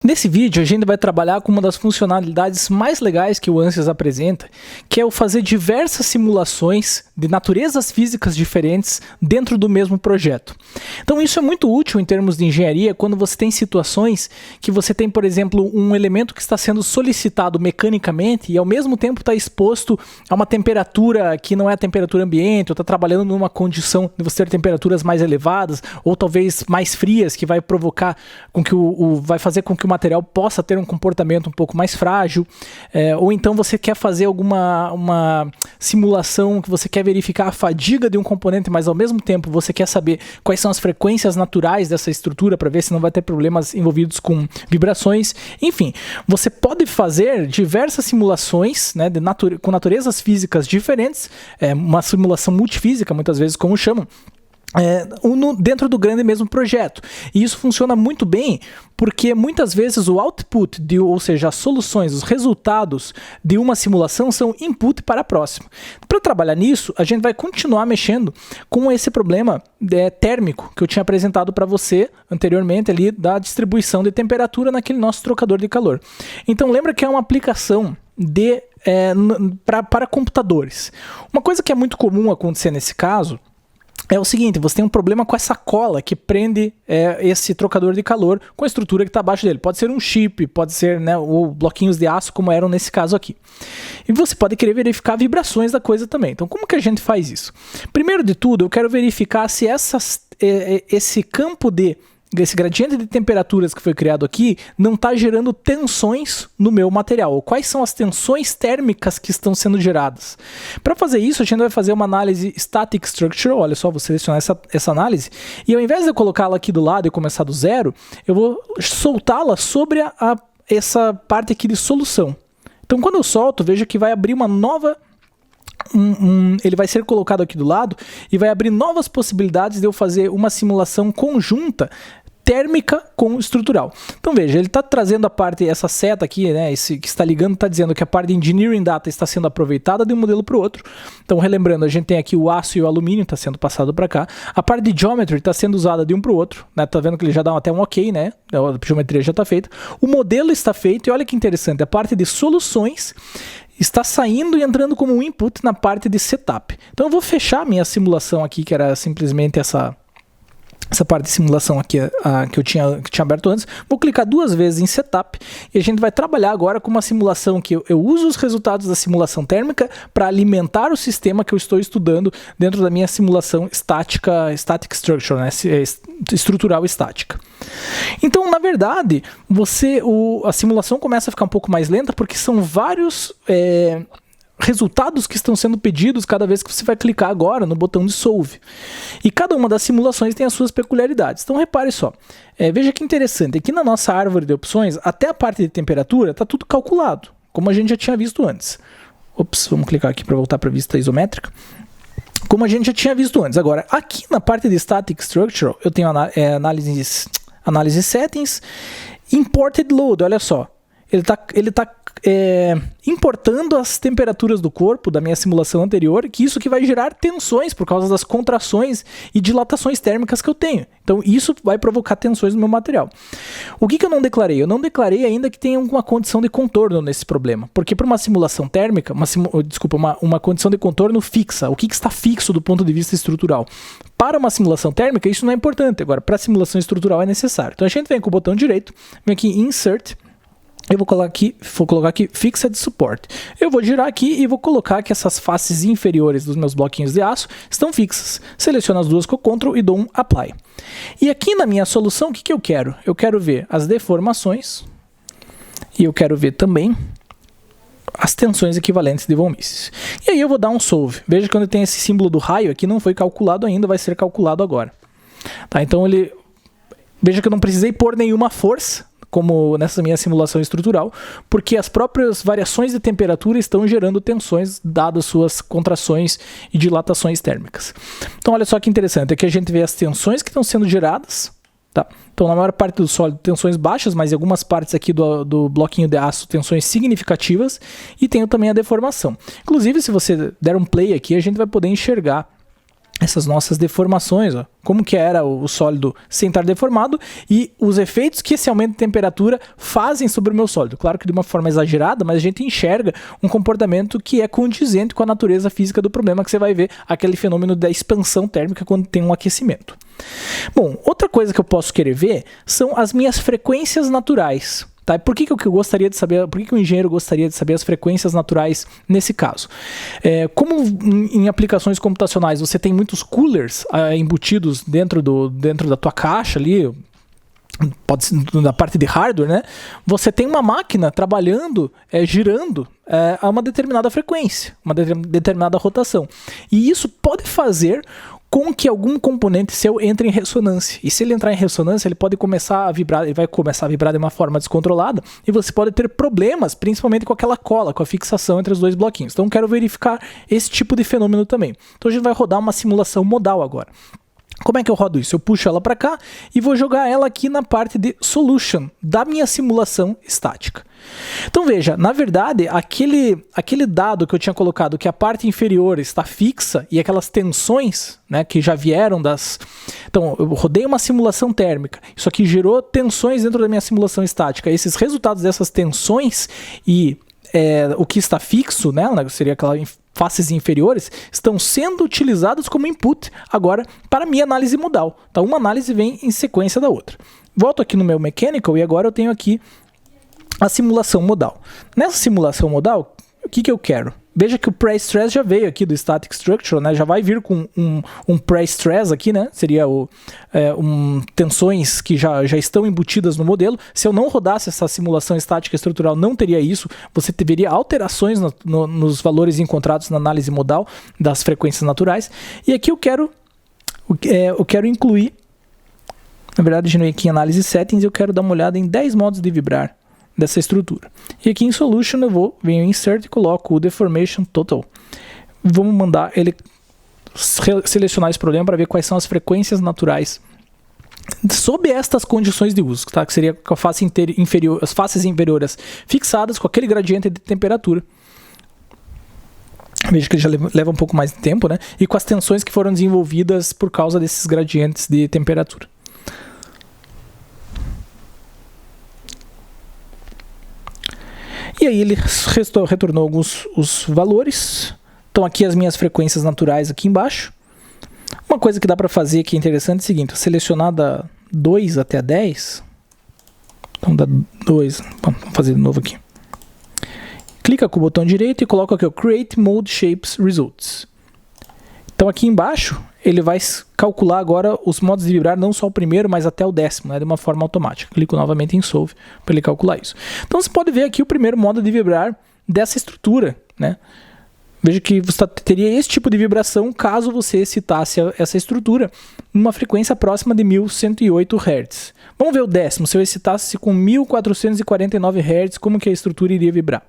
Nesse vídeo a gente vai trabalhar com uma das funcionalidades mais legais que o Ansys apresenta, que é o fazer diversas simulações de naturezas físicas diferentes dentro do mesmo projeto. Então isso é muito útil em termos de engenharia quando você tem situações que você tem, por exemplo, um elemento que está sendo solicitado mecanicamente e ao mesmo tempo está exposto a uma temperatura que não é a temperatura ambiente, ou está trabalhando numa condição de você ter temperaturas mais elevadas ou talvez mais frias, que vai provocar com que vai fazer com que o material possa ter um comportamento um pouco mais frágil, ou então você quer fazer uma simulação que você quer verificar a fadiga de um componente, mas ao mesmo tempo você quer saber quais são as frequências naturais dessa estrutura para ver se não vai ter problemas envolvidos com vibrações. Enfim, você pode fazer diversas simulações, né, com naturezas físicas diferentes, uma simulação multifísica, muitas vezes como chamam, dentro do grande mesmo projeto. E isso funciona muito bem porque muitas vezes o output, ou seja, as soluções, os resultados de uma simulação são input para a próxima. Para trabalhar nisso, a gente vai continuar mexendo com esse problema térmico que eu tinha apresentado para você anteriormente ali da distribuição de temperatura naquele nosso trocador de calor. Então lembra que é uma aplicação para computadores. Uma coisa que é muito comum acontecer nesse caso é o seguinte: você tem um problema com essa cola que prende esse trocador de calor com a estrutura que está abaixo dele. Pode ser um chip, pode ser, né, ou bloquinhos de aço, como eram nesse caso aqui. E você pode querer verificar vibrações da coisa também. Então, como que a gente faz isso? Primeiro de tudo, eu quero verificar se esse gradiente de temperaturas que foi criado aqui não está gerando tensões no meu material, ou quais são as tensões térmicas que estão sendo geradas. Para fazer isso, a gente vai fazer uma análise static structure. Olha só, vou selecionar essa análise, e ao invés de eu colocá-la aqui do lado e começar do zero, eu vou soltá-la sobre essa parte aqui de solução. Então quando eu solto, veja que vai abrir uma nova... ele vai ser colocado aqui do lado e vai abrir novas possibilidades de eu fazer uma simulação conjunta térmica com estrutural. Então veja, ele está trazendo a parte, essa seta aqui, né, esse que está ligando, está dizendo que a parte de engineering data está sendo aproveitada de um modelo para o outro. Então relembrando, a gente tem aqui o aço e o alumínio está sendo passado para cá. A parte de geometry está sendo usada de um para o outro, né? Tá vendo que ele já dá até um ok, né? A geometria já está feita. O modelo está feito e olha que interessante, a parte de soluções está saindo e entrando como um input na parte de setup. Então eu vou fechar a minha simulação aqui, que era simplesmente essa parte de simulação aqui que eu tinha aberto antes. Vou clicar duas vezes em setup e a gente vai trabalhar agora com uma simulação que eu uso os resultados da simulação térmica para alimentar o sistema que eu estou estudando dentro da minha simulação static structure, né? Estrutural estática. Então, na verdade, a simulação começa a ficar um pouco mais lenta porque são vários resultados que estão sendo pedidos cada vez que você vai clicar agora no botão de Solve. E cada uma das simulações tem as suas peculiaridades. Então repare só, veja que interessante, aqui na nossa árvore de opções, até a parte de temperatura está tudo calculado, como a gente já tinha visto antes. Ops, vamos clicar aqui para voltar para a vista isométrica. Como a gente já tinha visto antes. Agora, aqui na parte de Static Structure, eu tenho análise settings, Imported Load, olha só. Ele tá importando as temperaturas do corpo da minha simulação anterior, que isso que vai gerar tensões por causa das contrações e dilatações térmicas que eu tenho. Então isso vai provocar tensões no meu material. O que eu não declarei? Eu não declarei ainda que tem alguma condição de contorno nesse problema, porque para uma simulação térmica, uma condição de contorno fixa, o que está fixo do ponto de vista estrutural? Para uma simulação térmica isso não é importante, agora para a simulação estrutural é necessário. Então a gente vem com o botão direito, vem aqui em Insert. Eu vou colocar aqui Fixed Support. Eu vou girar aqui e vou colocar que essas faces inferiores dos meus bloquinhos de aço estão fixas. Seleciono as duas com Ctrl e dou um Apply. E aqui na minha solução, o que eu quero? Eu quero ver as deformações e eu quero ver também as tensões equivalentes de von Mises. E aí eu vou dar um Solve. Veja que quando tem esse símbolo do raio aqui, não foi calculado ainda, vai ser calculado agora. Tá, então veja que eu não precisei pôr nenhuma força, como nessa minha simulação estrutural, porque as próprias variações de temperatura estão gerando tensões, dadas suas contrações e dilatações térmicas. Então olha só que interessante, aqui a gente vê as tensões que estão sendo geradas, tá? Então na maior parte do sólido tensões baixas, mas em algumas partes aqui do bloquinho de aço tensões significativas, e tenho também a deformação. Inclusive se você der um play aqui, a gente vai poder enxergar essas nossas deformações, ó, como que era o sólido sem estar deformado e os efeitos que esse aumento de temperatura fazem sobre o meu sólido. Claro que de uma forma exagerada, mas a gente enxerga um comportamento que é condizente com a natureza física do problema, que você vai ver aquele fenômeno da expansão térmica quando tem um aquecimento. Bom, outra coisa que eu posso querer ver são as minhas frequências naturais. Tá? Por que eu gostaria de saber, por que o engenheiro gostaria de saber as frequências naturais nesse caso? Como em aplicações computacionais você tem muitos coolers embutidos dentro da tua caixa ali, pode ser na parte de hardware, né? Você tem uma máquina trabalhando, girando a uma determinada frequência, uma determinada rotação. E isso pode fazer com que algum componente seu entre em ressonância. E se ele entrar em ressonância, ele pode começar a vibrar, ele vai começar a vibrar de uma forma descontrolada e você pode ter problemas, principalmente com aquela cola, com a fixação entre os dois bloquinhos. Então, quero verificar esse tipo de fenômeno também. Então, a gente vai rodar uma simulação modal agora. Como é que eu rodo isso? Eu puxo ela para cá e vou jogar ela aqui na parte de Solution da minha simulação estática. Então veja, na verdade, aquele dado que eu tinha colocado que a parte inferior está fixa e aquelas tensões, né, que já vieram das... Então, eu rodei uma simulação térmica, isso aqui gerou tensões dentro da minha simulação estática. Esses resultados dessas tensões e o que está fixo, né, seria aquela faces inferiores, estão sendo utilizados como input agora para minha análise modal. Então, uma análise vem em sequência da outra. Volto aqui no meu Mechanical e agora eu tenho aqui a simulação modal. Nessa simulação modal, o que eu quero? Veja que o pre-stress já veio aqui do Static Structure, né? Já vai vir com um pre-stress aqui, né? Seria tensões que já estão embutidas no modelo. Se eu não rodasse essa simulação estática estrutural, não teria isso. Você teria alterações nos valores encontrados na análise modal das frequências naturais. E aqui eu quero incluir, na verdade, eu aqui em Análise Settings, eu quero dar uma olhada em 10 modos de vibrar dessa estrutura. E aqui em Solution eu venho em Insert e coloco o Deformation Total. Vamos mandar ele selecionar esse problema para ver quais são as frequências naturais sob estas condições de uso, tá? Que seria com a face inferior, as faces inferiores fixadas com aquele gradiente de temperatura. Veja que ele já leva um pouco mais de tempo, né? E com as tensões que foram desenvolvidas por causa desses gradientes de temperatura. E aí ele retornou os valores. Então aqui as minhas frequências naturais aqui embaixo. Uma coisa que dá para fazer que é interessante é o seguinte, selecionar da 2 até a 10. Então da 2, vamos fazer de novo aqui. Clica com o botão direito e coloca aqui o Create Mode Shapes Results. Então aqui embaixo ele vai calcular agora os modos de vibrar, não só o primeiro, mas até o 10º, né, de uma forma automática. Clico novamente em Solve para ele calcular isso. Então você pode ver aqui o primeiro modo de vibrar dessa estrutura, né? Veja que você teria esse tipo de vibração caso você excitasse essa estrutura numa frequência próxima de 1108 Hz. Vamos ver o 10º. Se eu excitasse com 1449 Hz, como que a estrutura iria vibrar?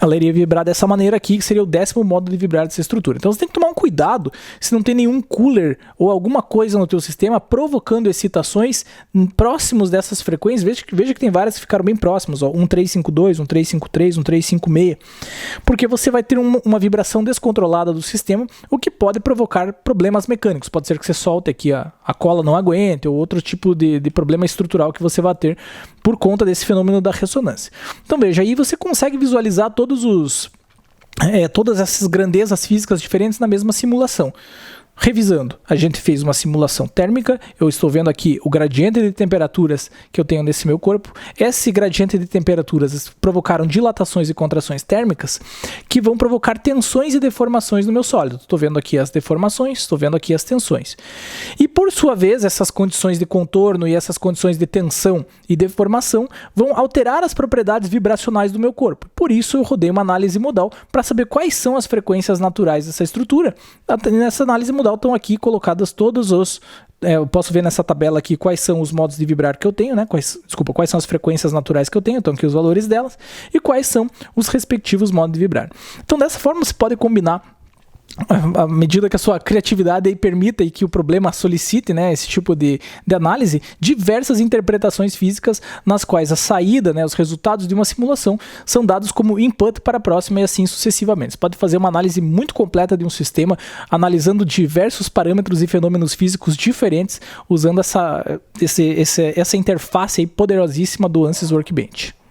Ela iria vibrar dessa maneira aqui, que seria o 10º modo de vibrar dessa estrutura. Então você tem que tomar um cuidado se não tem nenhum cooler ou alguma coisa no teu sistema provocando excitações próximos dessas frequências. Veja que tem várias que ficaram bem próximas, ó, 1352, 1353, 1356, porque você vai ter uma vibração descontrolada do sistema, o que pode provocar problemas mecânicos. Pode ser que você solte aqui a cola não aguente, ou outro tipo de problema estrutural que você vai ter por conta desse fenômeno da ressonância. Então veja, aí você consegue visualizar todas essas grandezas físicas diferentes na mesma simulação. Revisando, a gente fez uma simulação térmica, eu estou vendo aqui o gradiente de temperaturas que eu tenho nesse meu corpo. Esse gradiente de temperaturas provocaram dilatações e contrações térmicas que vão provocar tensões e deformações no meu sólido. Estou vendo aqui as deformações, estou vendo aqui as tensões. E por sua vez, essas condições de contorno e essas condições de tensão e deformação vão alterar as propriedades vibracionais do meu corpo. Por isso eu rodei uma análise modal para saber quais são as frequências naturais dessa estrutura. Nessa análise modal estão aqui colocadas todos os... eu posso ver nessa tabela aqui quais são os modos de vibrar que eu tenho, né? Quais são as frequências naturais que eu tenho, estão aqui os valores delas, e quais são os respectivos modos de vibrar. Então, dessa forma, você pode combinar à medida que a sua criatividade aí permita e que o problema solicite, né, esse tipo de análise, diversas interpretações físicas nas quais a saída, né, os resultados de uma simulação são dados como input para a próxima e assim sucessivamente. Você pode fazer uma análise muito completa de um sistema, analisando diversos parâmetros e fenômenos físicos diferentes, usando essa interface aí poderosíssima do Ansys Workbench.